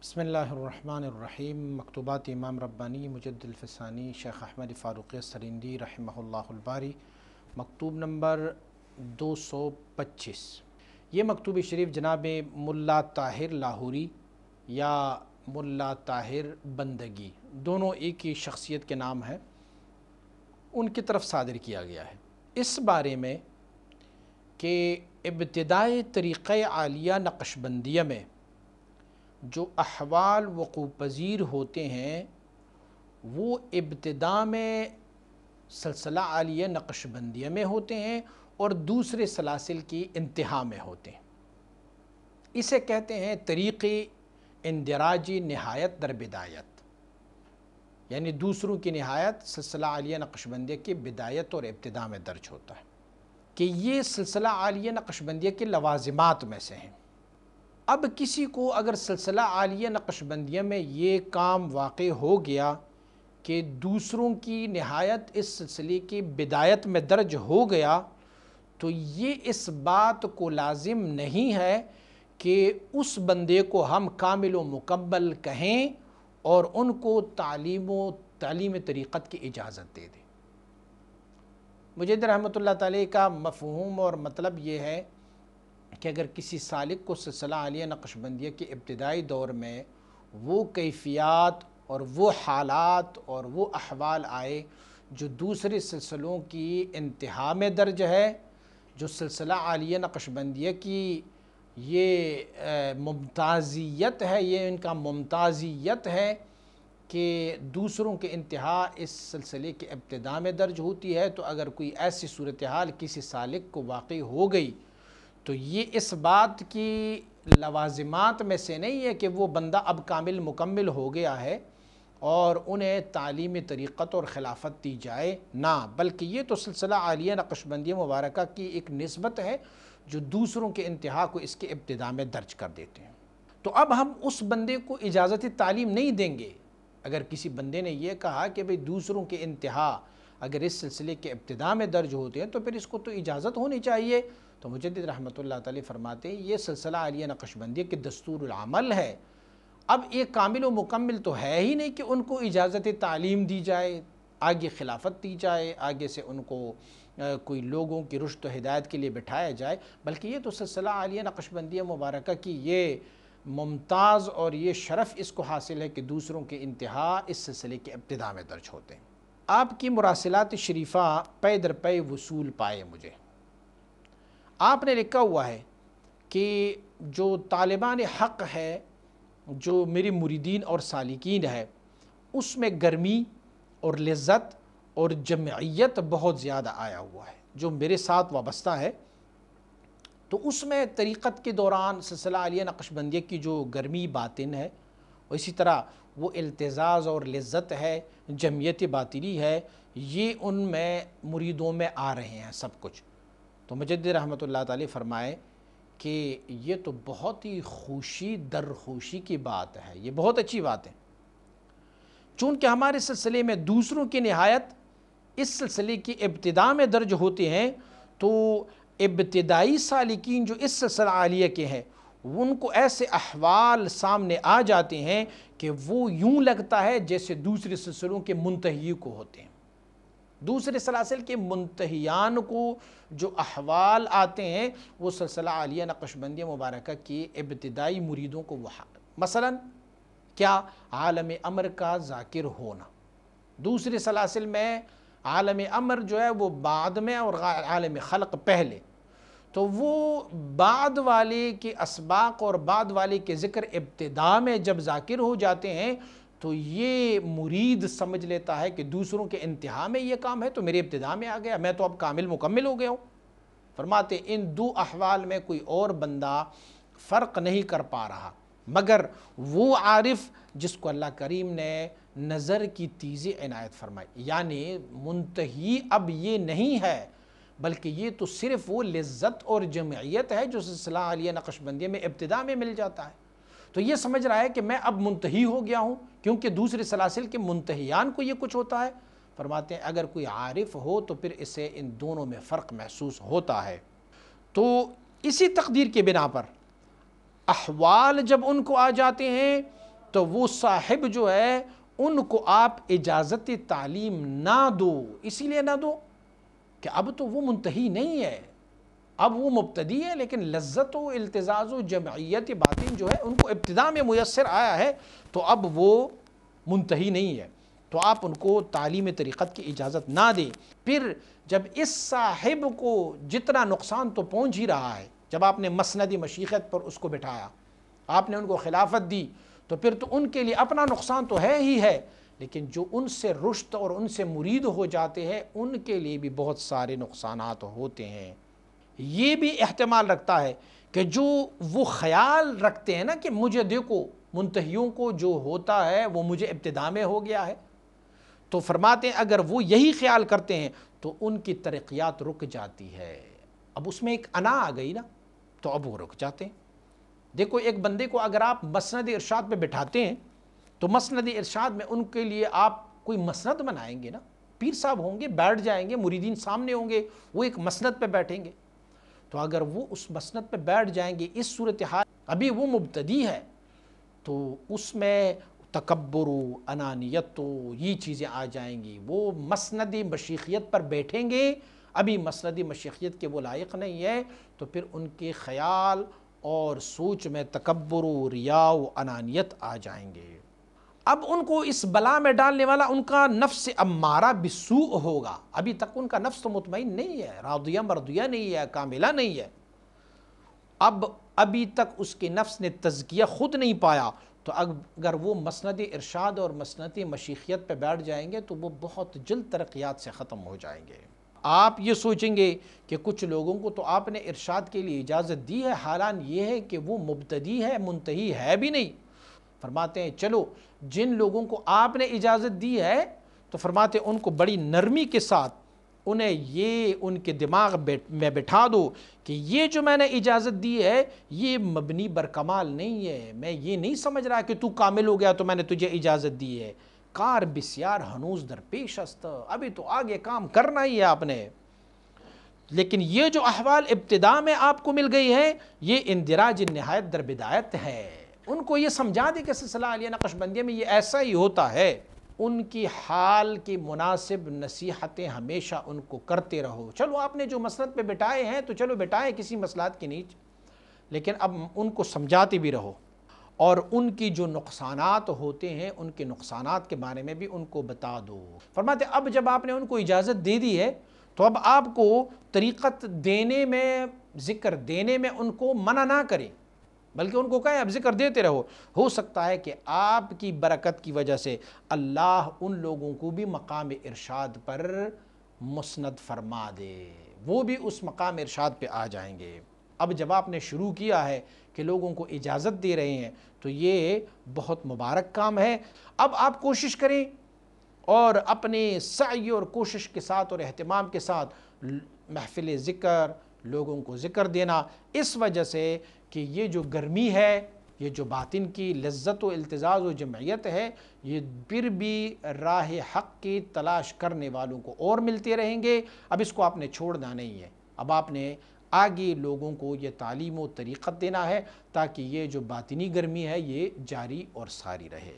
بسم اللہ الرحمن الرحیم۔ مکتوبات امام ربانی مجد الفسانی شیخ احمد فاروقی سرندی رحمہ اللہ الباری، مکتوب نمبر 225۔ یہ مکتوب شریف جناب ملا طاہر لاہوری یا ملا طاہر بندگی دونوں ایک ہی شخصیت کے نام ہے، ان کی طرف صادر کیا گیا ہے اس بارے میں کہ ابتدائی طریقہ عالیہ نقشبندیہ میں جو احوال وقوع پذیر ہوتے ہیں وہ ابتدا میں سلسلہ عالیہ نقشبندیہ میں ہوتے ہیں اور دوسرے سلاسل کی انتہا میں ہوتے ہیں۔ اسے کہتے ہیں طریقی اندراجی نہایت در بدایت، یعنی دوسروں کی نہایت سلسلہ عالیہ نقشبندیہ کی بدایت اور ابتدا میں درج ہوتا ہے کہ یہ سلسلہ عالیہ نقشبندیہ کے لوازمات میں سے ہیں۔ اب کسی کو اگر سلسلہ عالیہ نقشبندیہ میں یہ کام واقع ہو گیا کہ دوسروں کی نہایت اس سلسلے کی بدایت میں درج ہو گیا، تو یہ اس بات کو لازم نہیں ہے کہ اس بندے کو ہم کامل و مکمل کہیں اور ان کو تعلیم طریقت کی اجازت دے دیں۔ مجد رحمۃ اللہ تعالی کا مفہوم اور مطلب یہ ہے کہ اگر کسی سالک کو سلسلہ عالیہ نقشبندیہ کے ابتدائی دور میں وہ کیفیات اور وہ حالات اور وہ احوال آئے جو دوسرے سلسلوں کی انتہا میں درج ہے، جو سلسلہ عالیہ نقشبندیہ کی یہ ممتازیت ہے، یہ ان کا ممتازیت ہے کہ دوسروں کے انتہا اس سلسلے کے ابتدا میں درج ہوتی ہے، تو اگر کوئی ایسی صورتحال کسی سالک کو واقع ہو گئی تو یہ اس بات کی لوازمات میں سے نہیں ہے کہ وہ بندہ اب کامل مکمل ہو گیا ہے اور انہیں تعلیم طریقت اور خلافت دی جائے، نہ، بلکہ یہ تو سلسلہ عالیہ نقشبندیہ مبارکہ کی ایک نسبت ہے جو دوسروں کے انتہا کو اس کے ابتدا میں درج کر دیتے ہیں۔ تو اب ہم اس بندے کو اجازت تعلیم نہیں دیں گے۔ اگر کسی بندے نے یہ کہا کہ بھئی دوسروں کے انتہا اگر اس سلسلے کے ابتدا میں درج ہوتے ہیں تو پھر اس کو تو اجازت ہونی چاہیے، تو مجدد رحمۃ اللہ تعالی فرماتے ہیں یہ سلسلہ عالیہ نقشبندیہ کے دستور العمل ہے۔ اب ایک کامل و مکمل تو ہے ہی نہیں کہ ان کو اجازت تعلیم دی جائے، آگے خلافت دی جائے، آگے سے ان کو کوئی لوگوں کی رشد و ہدایت کے لیے بٹھایا جائے، بلکہ یہ تو سلسلہ عالیہ نقشبندیہ مبارکہ کی یہ ممتاز اور یہ شرف اس کو حاصل ہے کہ دوسروں کے انتہا اس سلسلے کے ابتدا میں درج ہوتے ہیں۔ آپ کی مراسلات شریفہ پے در پے وصول پائے مجھے۔ آپ نے لکھا ہوا ہے کہ جو طالبان حق ہے، جو میری مریدین اور سالکین ہے، اس میں گرمی اور لذت اور جمعیت بہت زیادہ آیا ہوا ہے۔ جو میرے ساتھ وابستہ ہے تو اس میں طریقت کے دوران سلسلہ عالیہ نقشبندیہ کی جو گرمی باطن ہے، اور اسی طرح وہ التزاز اور لذت ہے، جمعیت باطنی ہے، یہ ان میں مریدوں میں آ رہے ہیں سب کچھ۔ تو مجدد رحمۃ اللہ تعالی فرمائے کہ یہ تو بہت ہی خوشی در خوشی کی بات ہے، یہ بہت اچھی بات ہے، چونکہ ہمارے سلسلے میں دوسروں کی نہایت اس سلسلے کی ابتدا میں درج ہوتے ہیں، تو ابتدائی سالکین جو اس سلسلہ عالیہ کے ہیں ان کو ایسے احوال سامنے آ جاتے ہیں کہ وہ یوں لگتا ہے جیسے دوسرے سلسلوں کے منتہی کو ہوتے ہیں۔ دوسرے سلاسل کے منتہیان کو جو احوال آتے ہیں وہ سلسلہ عالیہ نقشبندیہ مبارکہ کی ابتدائی مریدوں کو وہ مثلا کیا عالم امر کا ذاکر ہونا، دوسرے سلاسل میں عالم امر جو ہے وہ بعد میں اور عالم خلق پہلے، تو وہ بعد والے کے اسباق اور بعد والے کے ذکر ابتدا میں جب ذاکر ہو جاتے ہیں تو یہ مرید سمجھ لیتا ہے کہ دوسروں کے انتہا میں یہ کام ہے تو میرے ابتدا میں آ گیا، میں تو اب کامل مکمل ہو گیا ہوں۔ فرماتے ان دو احوال میں کوئی اور بندہ فرق نہیں کر پا رہا مگر وہ عارف جس کو اللہ کریم نے نظر کی تیزی عنایت فرمائی، یعنی منتہی اب یہ نہیں ہے بلکہ یہ تو صرف وہ لذت اور جمعیت ہے جو سلسلہ عالیہ نقشبندیہ میں ابتدا میں مل جاتا ہے۔ تو یہ سمجھ رہا ہے کہ میں اب منتہی ہو گیا ہوں کیونکہ دوسرے سلاسل کے منتہیان کو یہ کچھ ہوتا ہے۔ فرماتے ہیں اگر کوئی عارف ہو تو پھر اسے ان دونوں میں فرق محسوس ہوتا ہے۔ تو اسی تقدیر کے بنا پر احوال جب ان کو آ جاتے ہیں تو وہ صاحب جو ہے ان کو آپ اجازت تعلیم نہ دو، اسی لیے نہ دو کہ اب تو وہ منتہی نہیں ہے، اب وہ مبتدی ہے، لیکن لذت و التزاز و جمعیت باطن جو ہے ان کو ابتدا میں میسر آیا ہے، تو اب وہ منتہی نہیں ہے، تو آپ ان کو تعلیم طریقت کی اجازت نہ دیں۔ پھر جب اس صاحب کو جتنا نقصان تو پہنچ ہی رہا ہے، جب آپ نے مسند مشیخت پر اس کو بٹھایا، آپ نے ان کو خلافت دی، تو پھر تو ان کے لیے اپنا نقصان تو ہے ہی ہے، لیکن جو ان سے رشد اور ان سے مرید ہو جاتے ہیں ان کے لیے بھی بہت سارے نقصانات ہوتے ہیں۔ یہ بھی احتمال رکھتا ہے کہ جو وہ خیال رکھتے ہیں نا کہ مجھے دیکھو منتہیوں کو جو ہوتا ہے وہ مجھے ابتدا میں ہو گیا ہے، تو فرماتے ہیں اگر وہ یہی خیال کرتے ہیں تو ان کی ترقیات رک جاتی ہے۔ اب اس میں ایک انا آ گئی نا، تو اب وہ رک جاتے ہیں۔ دیکھو ایک بندے کو اگر آپ مسند ارشاد پہ بٹھاتے ہیں تو مسند ارشاد میں ان کے لیے آپ کوئی مسند بنائیں گے نا، پیر صاحب ہوں گے، بیٹھ جائیں گے، مریدین سامنے ہوں گے، وہ ایک مسند پہ بیٹھیں گے، تو اگر وہ اس مسند پہ بیٹھ جائیں گے اس صورتحال ابھی وہ مبتدی ہے تو اس میں تکبر و انانیت و یہ چیزیں آ جائیں گی۔ وہ مسند مشیخیت پر بیٹھیں گے، ابھی مسند مشیخیت کے وہ لائق نہیں ہے، تو پھر ان کے خیال اور سوچ میں تکبر و ریا و انانیت آ جائیں گے۔ اب ان کو اس بلا میں ڈالنے والا ان کا نفس امارہ بالسوء ہوگا۔ ابھی تک ان کا نفس تو مطمئن نہیں ہے، راضیہ مرضیہ نہیں ہے، کاملہ نہیں ہے، ابھی تک اس کے نفس نے تزکیہ خود نہیں پایا، تو اگر وہ مسند ارشاد اور مسند مشیخیت پہ بیٹھ جائیں گے تو وہ بہت جلد ترقیات سے ختم ہو جائیں گے۔ آپ یہ سوچیں گے کہ کچھ لوگوں کو تو آپ نے ارشاد کے لیے اجازت دی ہے، حالان یہ ہے کہ وہ مبتدی ہے، منتہی ہے بھی نہیں۔ فرماتے ہیں چلو جن لوگوں کو آپ نے اجازت دی ہے تو فرماتے ہیں ان کو بڑی نرمی کے ساتھ انہیں یہ ان کے دماغ میں بٹھا دو کہ یہ جو میں نے اجازت دی ہے یہ مبنی بر کمال نہیں ہے، میں یہ نہیں سمجھ رہا کہ تو کامل ہو گیا تو میں نے تجھے اجازت دی ہے، کار بسیار ہنوز در پیش است، ابھی تو آگے کام کرنا ہی ہے آپ نے۔ لیکن یہ جو احوال ابتدا میں آپ کو مل گئی ہے یہ اندراج نہایت در بدایت ہے۔ ان کو یہ سمجھا دے کہ سلسلہ علیہ نقشبندیہ میں یہ ایسا ہی ہوتا ہے، ان کی حال کی مناسب نصیحتیں ہمیشہ ان کو کرتے رہو۔ چلو آپ نے جو مسند پہ بٹھائے ہیں تو چلو بٹھائیں کسی مصلحت کے نیچ، لیکن اب ان کو سمجھاتے بھی رہو، اور ان کی جو نقصانات ہوتے ہیں ان کے نقصانات کے بارے میں بھی ان کو بتا دو۔ فرماتے اب جب آپ نے ان کو اجازت دے دی ہے تو اب آپ کو طریقت دینے میں، ذکر دینے میں ان کو منع نہ کریں، بلکہ ان کو کہیں اب ذکر دیتے رہو۔ ہو سکتا ہے کہ آپ کی برکت کی وجہ سے اللہ ان لوگوں کو بھی مقام ارشاد پر مسند فرما دے، وہ بھی اس مقام ارشاد پہ آ جائیں گے۔ اب جب آپ نے شروع کیا ہے کہ لوگوں کو اجازت دے رہے ہیں تو یہ بہت مبارک کام ہے۔ اب آپ کوشش کریں اور اپنے سعی اور کوشش کے ساتھ اور اہتمام کے ساتھ محفل ذکر، لوگوں کو ذکر دینا، اس وجہ سے کہ یہ جو گرمی ہے، یہ جو باطن کی لذت و التزاز و جمعیت ہے، یہ پھر بھی راہ حق کی تلاش کرنے والوں کو اور ملتے رہیں گے۔ اب اس کو آپ نے چھوڑنا نہیں ہے، اب آپ نے آگے لوگوں کو یہ تعلیم و طریقت دینا ہے تاکہ یہ جو باطنی گرمی ہے یہ جاری اور ساری رہے۔